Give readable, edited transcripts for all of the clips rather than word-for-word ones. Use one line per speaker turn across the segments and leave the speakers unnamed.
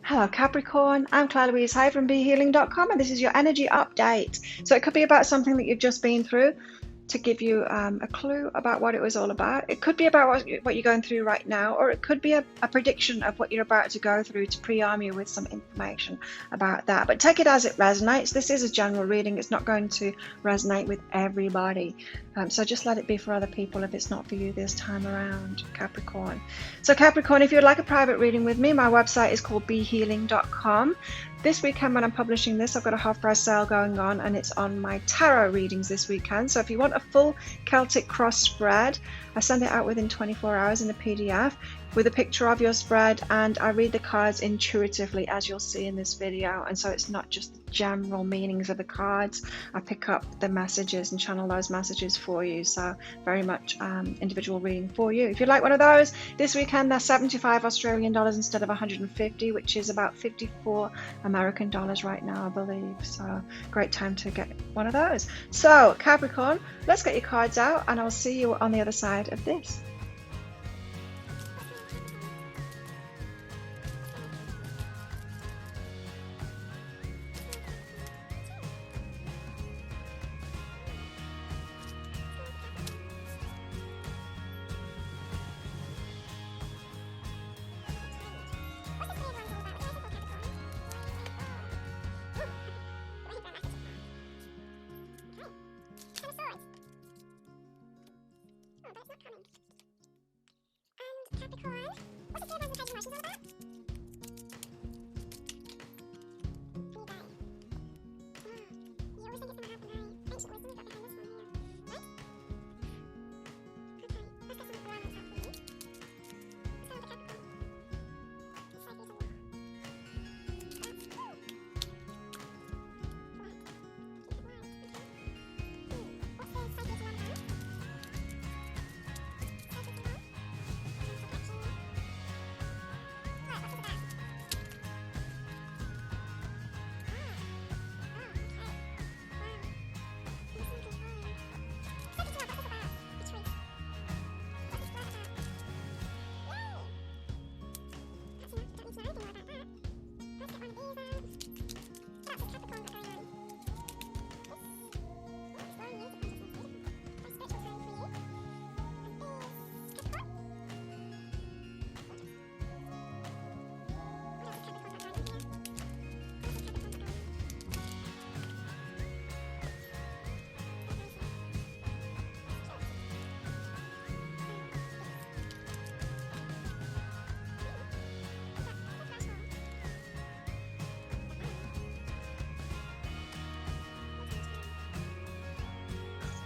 Hello Capricorn, I'm Claire Louise Hay from BeHealing.com, and this is your energy update. So it could be about something that you've just been through to give you a clue about what it was all about. It could be about what you're going through right now, or it could be a prediction of what you're about to go through to pre-arm you with some information about that. But take it as it resonates. This is a general reading. It's not going to resonate with everybody. So just let it be for other people if it's not for you this time around, Capricorn. So Capricorn, if you'd like a private reading with me, my website is called BeHealing.com. This weekend when I'm publishing this, I've got a half-price sale going on, and it's on my tarot readings this weekend. So if you want a full Celtic cross spread, I send it out within 24 hours in a PDF with a picture of your spread, and I read the cards intuitively, as you'll see in this video. And so it's not just the general meanings of the cards. I pick up the messages and channel those messages for you. So very much individual reading for you. If you'd like one of those, this weekend they're 75 Australian dollars instead of 150, which is about 54 American dollars right now, I believe. So great time to get one of those. So Capricorn, let's get your cards out, and I'll see you on the other side of this.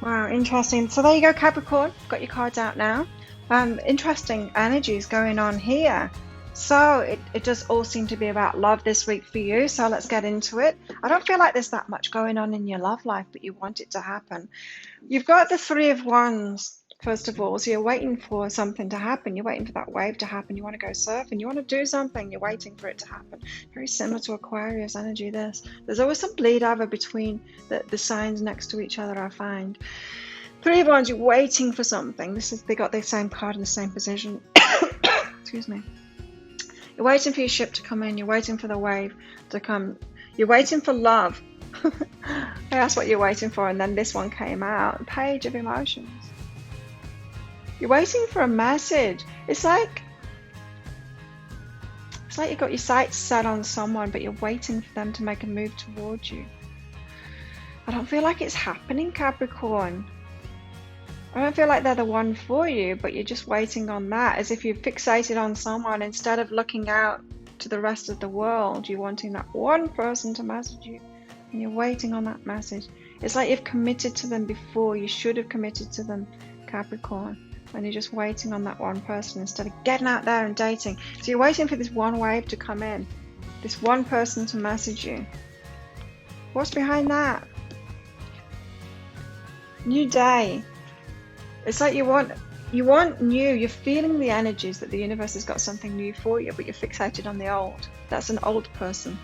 Wow, interesting. So there you go, Capricorn. Got your cards out now. Interesting energies going on here. So it does all seem to be about love this week for you. So let's get into it. I don't feel like there's that much going on in your love life, but you want it to happen. You've got the Three of Wands, first of all. So you're waiting for something to happen. You're waiting for that wave to happen. You want to go surfing. You want to do something. You're waiting for it to happen. Very similar to Aquarius energy, this. There's always some bleed over between the signs next to each other, I find. Three of Wands, you're waiting for something. They got the same card in the same position. Excuse me. You're waiting for your ship to come in. You're waiting for the wave to come. You're waiting for love. That's what you're waiting for. And then this one came out. Page of Emotions. You're waiting for a message. It's like you've got your sights set on someone, but you're waiting for them to make a move towards you. I don't feel like it's happening, Capricorn. I don't feel like they're the one for you, but you're just waiting on that, as if you're fixated on someone instead of looking out to the rest of the world. You're wanting that one person to message you, and you're waiting on that message. It's like you've committed to them before. You should have committed to them, Capricorn. And you're just waiting on that one person instead of getting out there and dating. So you're waiting for this one wave to come in, this one person to message you. What's behind that? New day. It's like you want new. You're feeling the energies that the universe has got something new for you, but you're fixated on the old. That's an old person.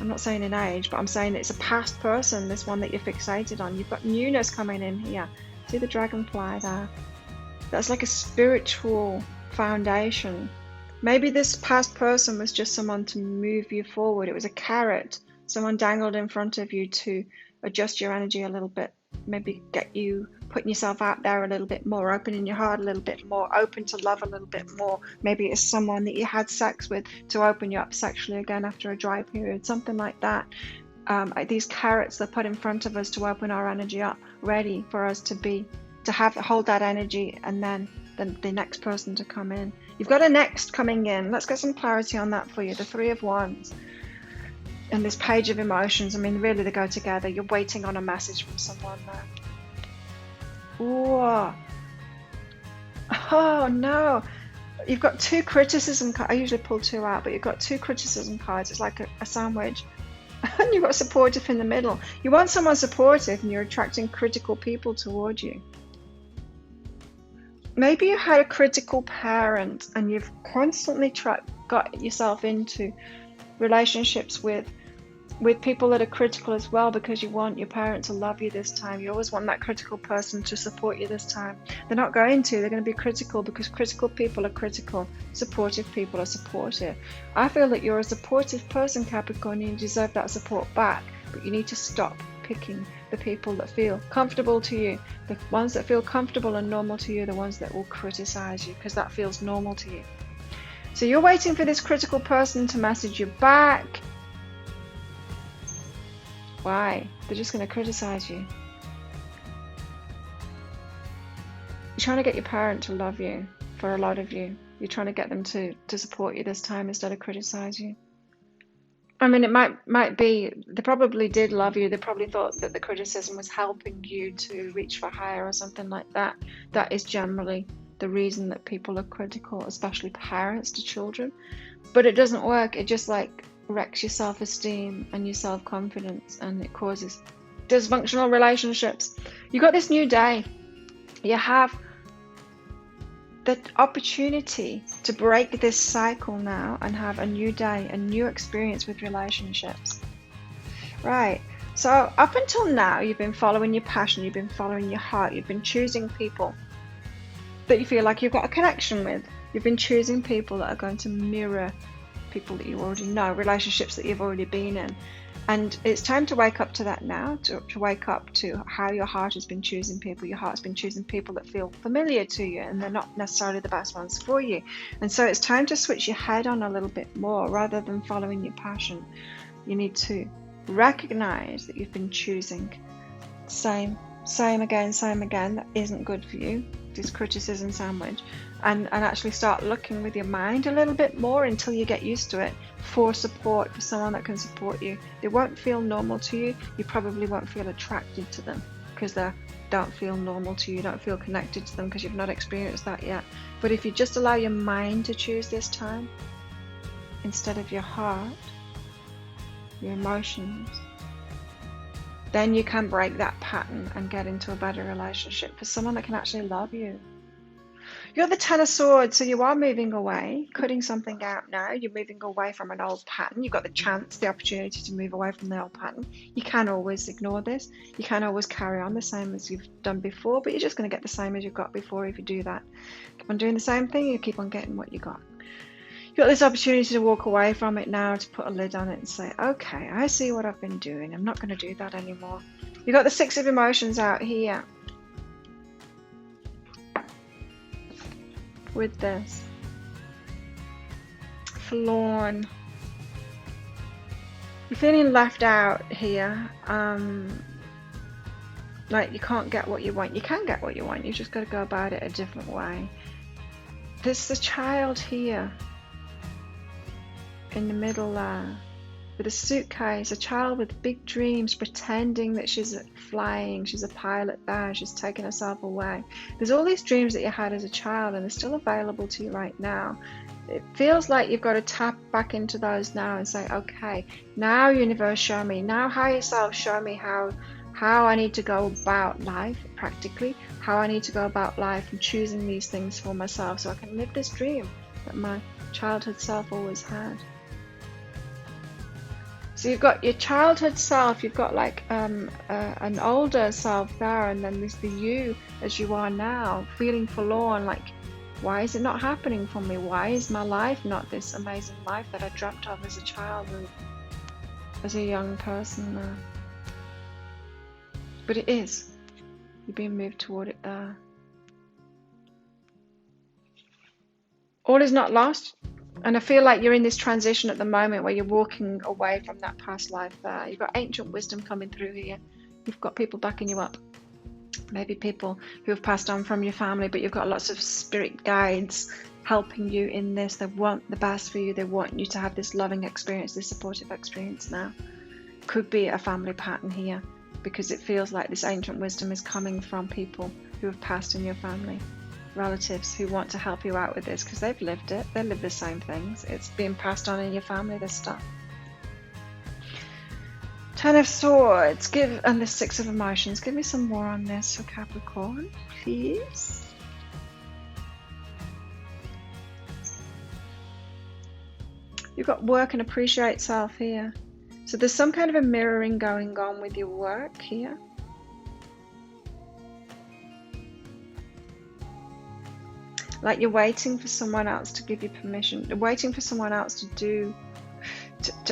I'm not saying in age, but I'm saying it's a past person, this one that you're fixated on. You've got newness coming in here. See the dragonfly there? That's like a spiritual foundation. Maybe this past person was just someone to move you forward. It was a carrot, someone dangled in front of you to adjust your energy a little bit, maybe get you putting yourself out there a little bit more, opening your heart a little bit more, open to love a little bit more. Maybe it's someone that you had sex with to open you up sexually again after a dry period, something like that. These carrots they're put in front of us to open our energy up, ready for us to hold that energy, and then the next person to come in. You've got a next coming in. Let's get some clarity on that for you. The Three of Wands and this Page of Emotions. I mean, really, they go together. You're waiting on a message from someone there. Ooh. Oh no, you've got two criticism cards. I usually pull two out, but you've got two criticism cards. It's like a sandwich. And you've got supportive in the middle. You want someone supportive, and you're attracting critical people towards you. Maybe you had a critical parent and you've constantly got yourself into relationships with people that are critical as well, because you want your parent to love you this time. You always want that critical person to support you this time. They're not going to. They're going to be critical, because critical people are critical. Supportive people are supportive. I feel that you're a supportive person, Capricorn, and you deserve that support back, but you need to stop picking the people that feel comfortable to you. The ones that feel comfortable and normal to you are the ones that will criticize you, because that feels normal to you. So you're waiting for this critical person to message you back. Why? They're just going to criticize you. You're trying to get your parent to love you. For a lot of you, you're trying to get them to support you this time instead of criticize you. I mean, it might be they probably did love you. They probably thought that the criticism was helping you to reach for higher or something like that. That is generally the reason that people are critical, especially parents to children. But it doesn't work. It just like wrecks your self-esteem and your self-confidence, and it causes dysfunctional relationships. You got this new day. You have the opportunity to break this cycle now and have a new day, a new experience with relationships. Right. So up until now, you've been following your passion, you've been following your heart, you've been choosing people that you feel like you've got a connection with. You've been choosing people that are going to mirror people that you already know, relationships that you've already been in. And it's time to wake up to that now, to wake up to how your heart has been choosing people. Your heart's been choosing people that feel familiar to you, and they're not necessarily the best ones for you. And so it's time to switch your head on a little bit more rather than following your passion. You need to recognize that you've been choosing same again. That isn't good for you, this criticism sandwich. And actually start looking with your mind a little bit more until you get used to it, for support, for someone that can support you. They won't feel normal to you. You probably won't feel attracted to them because they don't feel normal to you. You don't feel connected to them because you've not experienced that yet. But if you just allow your mind to choose this time instead of your heart, your emotions, then you can break that pattern and get into a better relationship for someone that can actually love you. You're the Ten of Swords, so you are moving away, cutting something out now. You're moving away from an old pattern. You've got the chance, the opportunity to move away from the old pattern. You can always ignore this. You can always carry on the same as you've done before, but you're just going to get the same as you've got before if you do that. Keep on doing the same thing, you keep on getting what you got. You've got this opportunity to walk away from it now, to put a lid on it and say, okay, I see what I've been doing. I'm not going to do that anymore. You've got the Six of Emotions out here. With this forlorn, you're feeling left out here, like you can't get what you want. You can get what you want, you've just got to go about it a different way. There's a child here in the middle there with a suitcase, a child with big dreams, pretending that she's flying, she's a pilot there, she's taking herself away. There's all these dreams that you had as a child and they're still available to you right now. It feels like you've got to tap back into those now and say, okay, now universe, show me, now higher self, show me how I need to go about life practically, how I need to go about life and choosing these things for myself so I can live this dream that my childhood self always had. So you've got your childhood self, you've got like an older self there, and then there's the you as you are now, feeling forlorn, like Why is it not happening for me? Why is my life not this amazing life that I dreamt of as a child and as a young person now? But it is. You're being moved toward it there. All is not lost. And I feel like you're in this transition at the moment where you're walking away from that past life there. You've got ancient wisdom coming through here. You've got people backing you up. Maybe people who have passed on from your family, but you've got lots of spirit guides helping you in this. They want the best for you. They want you to have this loving experience, this supportive experience now. Could be a family pattern here, because it feels like this ancient wisdom is coming from people who have passed in your family, relatives who want to help you out with this because they've lived it. They live the same things. It's being passed on in your family, this stuff. Ten of Swords, and the Six of Emotions. Give me some more on this for Capricorn, please. You've got work and appreciate self here. So there's some kind of a mirroring going on with your work here. Like you're waiting for someone else to give you permission. You're waiting for someone else to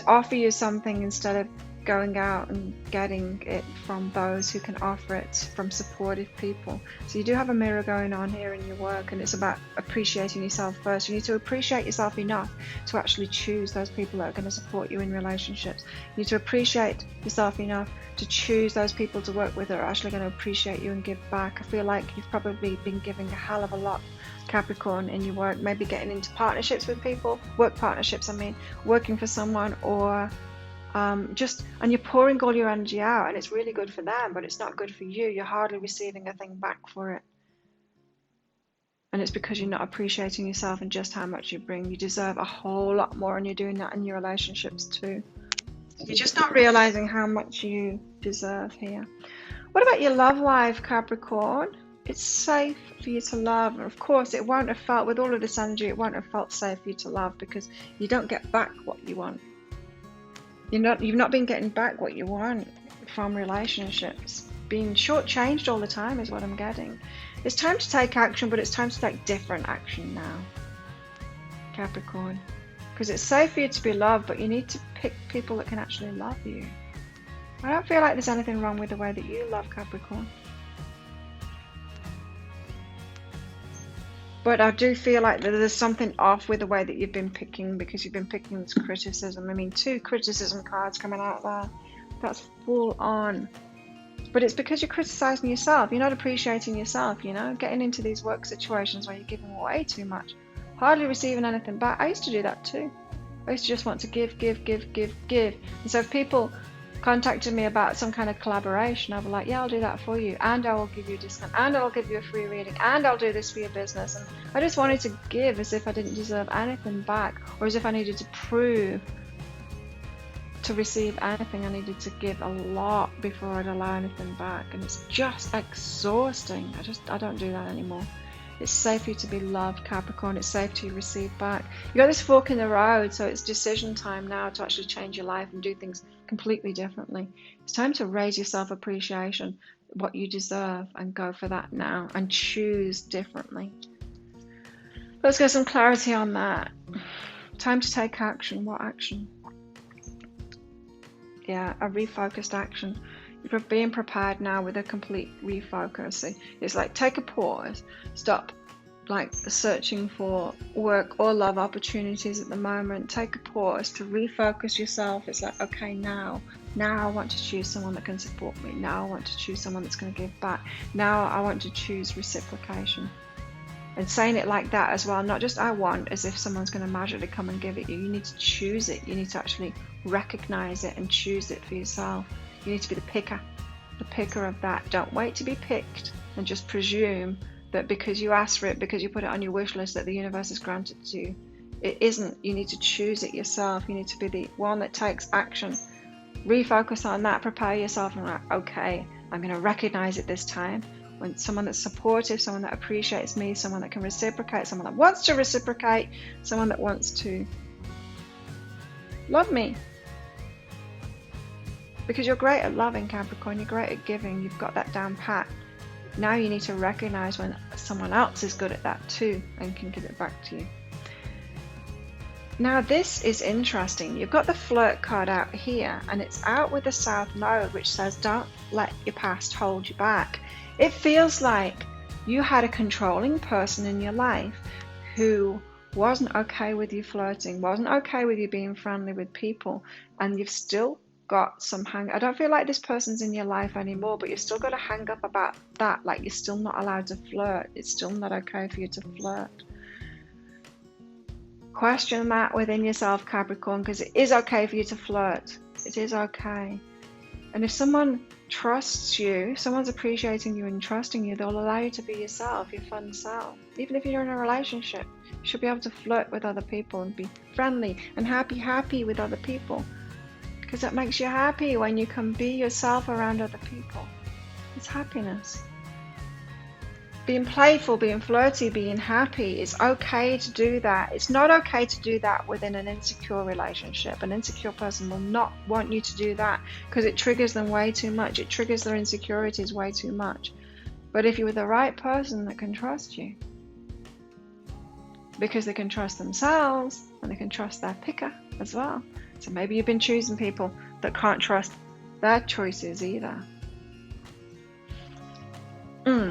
offer you something instead of going out and getting it from those who can offer it, from supportive people. So you do have a mirror going on here in your work, and it's about appreciating yourself first. You need to appreciate yourself enough to actually choose those people that are going to support you in relationships. You need to appreciate yourself enough to choose those people to work with that are actually going to appreciate you and give back. I feel like you've probably been giving a hell of a lot, Capricorn, in your work, maybe getting into partnerships with people, work partnerships, working for someone, or and you're pouring all your energy out, and it's really good for them, but it's not good for you. You're hardly receiving a thing back for it. And it's because you're not appreciating yourself and just how much you bring. You deserve a whole lot more, and you're doing that in your relationships too. You're just not realizing how much you deserve here. What about your love life, Capricorn? It's safe for you to love. Of course, it won't have felt, with all of this energy, it won't have felt safe for you to love, because you don't get back what you want. You've not been getting back what you want from relationships. Being shortchanged all the time is what I'm getting. It's time to take action, but it's time to take different action now, Capricorn. Because it's safe for you to be loved, but you need to pick people that can actually love you. I don't feel like there's anything wrong with the way that you love, Capricorn. But I do feel like there's something off with the way that you've been picking, because you've been picking this criticism. I mean, 2 criticism cards coming out there. That's full on. But it's because you're criticizing yourself. You're not appreciating yourself, getting into these work situations where you're giving away too much, hardly receiving anything back. I used to do that too. I used to just want to give. And so if people contacted me about some kind of collaboration, I'll be like, yeah, I'll do that for you, and I will give you a discount, and I'll give you a free reading, and I'll do this for your business. And I just wanted to give as if I didn't deserve anything back, or as if I needed to prove to receive anything. I needed to give a lot before I'd allow anything back, and it's just exhausting. I don't do that anymore. It's safe for you to be loved, Capricorn. It's safe to receive back. You got this fork in the road, so it's decision time now to actually change your life and do things completely differently. It's time to raise your self-appreciation, what you deserve, and go for that now and choose differently. Let's get some clarity on that. Time to take action. What action? Yeah, a refocused action. You're being prepared now with a complete refocus. It's like, take a pause, stop like searching for work or love opportunities at the moment. Take a pause to refocus yourself. It's like, okay, now I want to choose someone that can support me. Now I want to choose someone that's going to give back. Now I want to choose reciprocation. And saying it like that as well, not just I want, as if someone's going to magically come and give it you. You need to choose it. You need to actually recognize it and choose it for yourself. You need to be the picker of that. Don't wait to be picked and just presume that because you asked for it, because you put it on your wish list, that the universe has granted it to you. It isn't. You need to choose it yourself. You need to be the one that takes action. Refocus on that. Prepare yourself and like, okay, I'm going to recognize it this time. When someone that's supportive, someone that appreciates me, someone that can reciprocate, someone that wants to reciprocate, someone that wants to love me. Because you're great at loving, Capricorn. You're great at giving. You've got that down pat. Now you need to recognize when someone else is good at that too and can give it back to you. Now this is interesting. You've got the flirt card out here, and it's out with the South Node, which says don't let your past hold you back. It feels like you had a controlling person in your life who wasn't okay with you flirting, wasn't okay with you being friendly with people, and you've still got some I don't feel like this person's in your life anymore, but you've still got a hang up about that, like you're still not allowed to flirt. It's still not okay for you to flirt. Question that within yourself, Capricorn, because it is okay for you to flirt. It is okay. And if someone trusts you, someone's appreciating you and trusting you, they'll allow you to be yourself, your fun self. Even if you're in a relationship, you should be able to flirt with other people and be friendly and happy with other people. Because that makes you happy when you can be yourself around other people. It's happiness. Being playful, being flirty, being happy, it's okay to do that. It's not okay to do that within an insecure relationship. An insecure person will not want you to do that because it triggers them way too much. It triggers their insecurities way too much. But if you're with the right person that can trust you, because they can trust themselves and they can trust their picker as well. So maybe you've been choosing people that can't trust their choices either.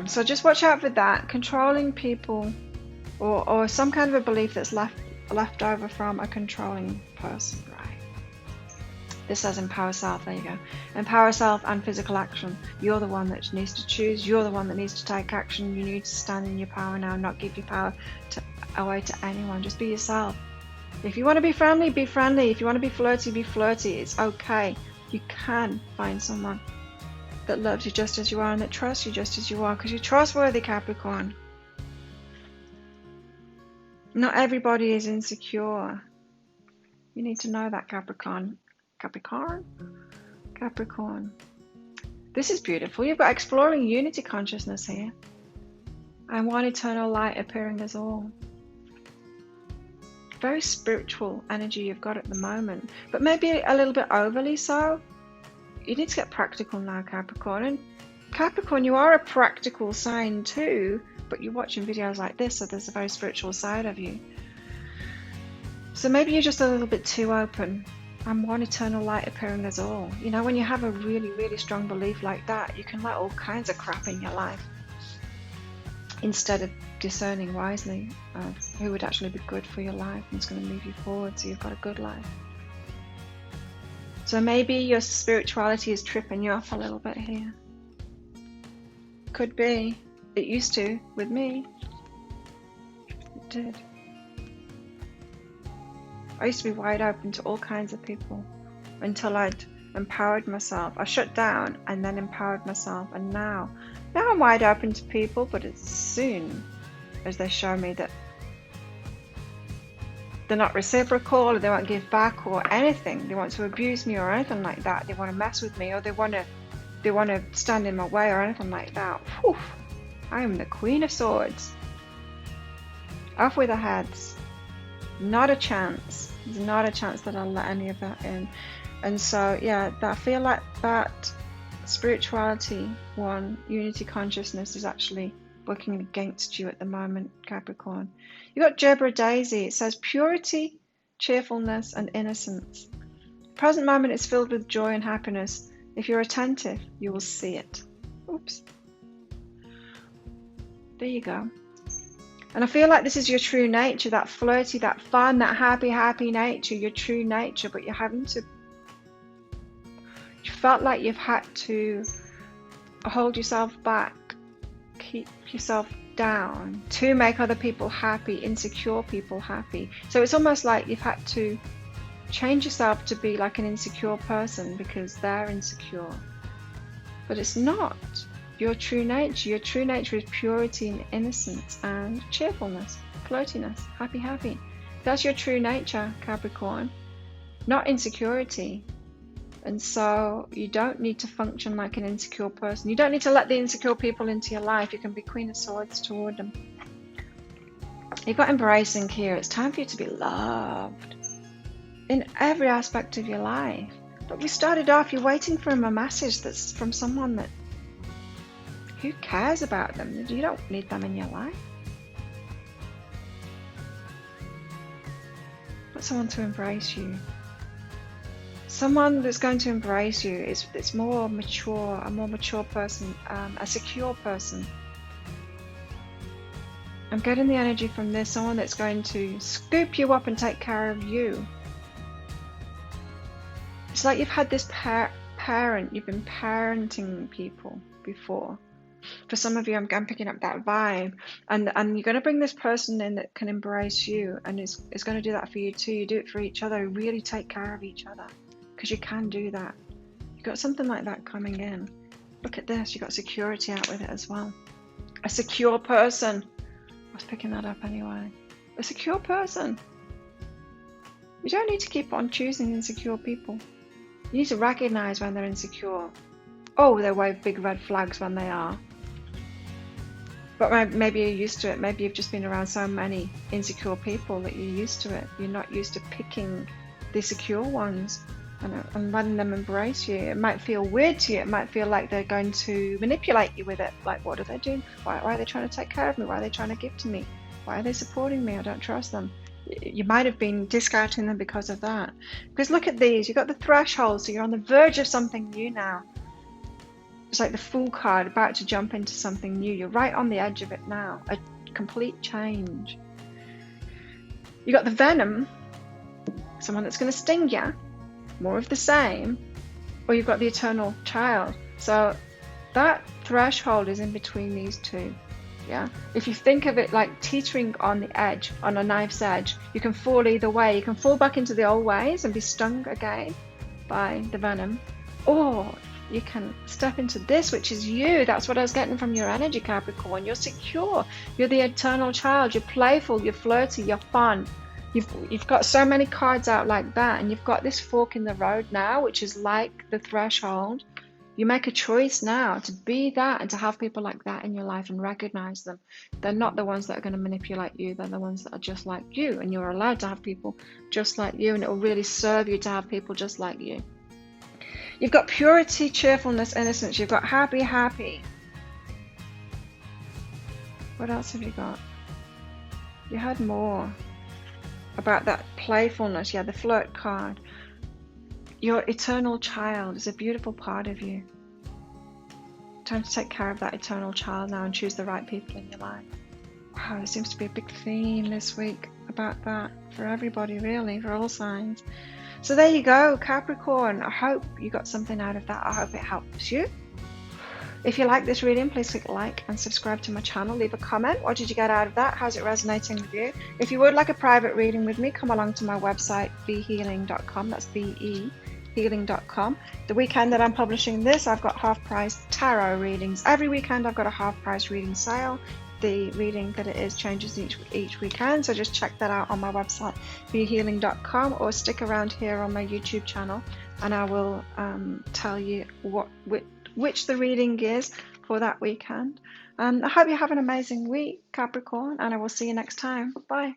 So just watch out for that. Controlling people or some kind of a belief that's left over from a controlling person, right? This says empower self. There you go. Empower self and physical action. You're the one that needs to choose. You're the one that needs to take action. You need to stand in your power now, not give your power away to anyone. Just be yourself. If you want to be friendly, be friendly. If you want to be flirty, be flirty. It's okay. You can find someone that loves you just as you are and that trusts you just as you are, because you're trustworthy, Capricorn. Not everybody is insecure. You need to know that, Capricorn. Capricorn. This is beautiful. You've got exploring unity consciousness here. And one eternal light appearing as all. Very spiritual energy you've got at the moment, but maybe a little bit overly so. You need to get practical now, Capricorn. And Capricorn, you are a practical sign too, but you're watching videos like this, so there's a very spiritual side of you. So maybe you're just a little bit too open. And one eternal light appearing as all. You know, when you have a really, really strong belief like that, you can let all kinds of crap in your life instead of discerning wisely of who would actually be good for your life and is going to move you forward so you've got a good life. So maybe your spirituality is tripping you up a little bit here. Could be. It used to with me. It did. I used to be wide open to all kinds of people until I'd empowered myself. I shut down and then empowered myself, and now I'm wide open to people, but as soon as they show me that they're not reciprocal, or they won't give back or anything, they want to abuse me or anything like that, they want to mess with me, or they want to stand in my way or anything like that, whew, I am the Queen of Swords. Off with their heads. Not a chance. There's not a chance that I'll let any of that in. And so yeah, I feel like that spirituality one, unity consciousness, is actually working against you at the moment, Capricorn. You've got Deborah Daisy. It says purity, cheerfulness and innocence. The present moment is filled with joy and happiness. If you're attentive, you will see it. Oops. There you go. And I feel like this is your true nature, that flirty, that fun, that happy nature, your true nature, but you're having to, you felt like you've had to hold yourself back, keep yourself down to make other people happy, insecure people happy. So it's almost like you've had to change yourself to be like an insecure person because they're insecure. But it's not your true nature. Your true nature is purity and innocence and cheerfulness, flirtiness, happy. That's your true nature, Capricorn, not insecurity. And so you don't need to function like an insecure person. You don't need to let the insecure people into your life. You can be Queen of Swords toward them. You've got embracing here. It's time for you to be loved in every aspect of your life. But we started off, you're waiting for a message that's from someone that Who cares about them? You don't need them in your life. But someone to embrace you. Someone that's going to embrace you is more mature, a more mature person, a secure person. I'm getting the energy from this, someone that's going to scoop you up and take care of you. It's like you've had this parent, you've been parenting people before. For some of you, I'm picking up that vibe, and you're going to bring this person in that can embrace you and is going to do that for you too. You do it for each other, really take care of each other, because you can do that. You've got something like that coming in. Look at this, you've got security out with it as well. A secure person. I was picking that up anyway. A secure person. You don't need to keep on choosing insecure people. You need to recognize when they're insecure. Oh, they wave big red flags when they are. But maybe you're used to it. Maybe you've just been around so many insecure people that you're used to it. You're not used to picking the secure ones and letting them embrace you. It might feel weird to you. It might feel like they're going to manipulate you with it. Like, what are they doing? Why are they trying to take care of me? Why are they trying to give to me? Why are they supporting me? I don't trust them. You might have been discounting them because of that. Because look at these. You've got the threshold, so you're on the verge of something new now. It's like the Fool card, about to jump into something new. You're right on the edge of it now. A complete change. You got the Venom, someone that's going to sting you, more of the same, or you've got the Eternal Child. So that threshold is in between these two. Yeah. If you think of it like teetering on the edge, on a knife's edge, you can fall either way. You can fall back into the old ways and be stung again by the Venom, or you can step into this, which is you. That's what I was getting from your energy, Capricorn. You're secure. You're the Eternal Child. You're playful. You're flirty. You're fun. You've got so many cards out like that, and you've got this fork in the road now, which is like the threshold. You make a choice now to be that and to have people like that in your life and recognize them. They're not the ones that are going to manipulate you. They're the ones that are just like you, and you're allowed to have people just like you, and it will really serve you to have people just like you. You've got purity, cheerfulness, innocence. You've got happy. What else have you got? You had more about that playfulness. Yeah, the flirt card. Your Eternal Child is a beautiful part of you. Time to take care of that Eternal Child now and choose the right people in your life. Wow, there seems to be a big theme this week about that for everybody, really, for all signs. So there you go, Capricorn. I hope you got something out of that. I hope it helps you. If you like this reading, please click like and subscribe to my channel. Leave a comment. What did you get out of that? How's it resonating with you? If you would like a private reading with me, come along to my website, behealing.com. That's behealing.com. The weekend that I'm publishing this, I've got half-price tarot readings. Every weekend I've got a half-price reading sale. The reading that it is changes each weekend, so just check that out on my website, behealing.com, or stick around here on my YouTube channel and I will tell you which the reading is for that weekend. I hope you have an amazing week, Capricorn, and I will see you next time. Bye.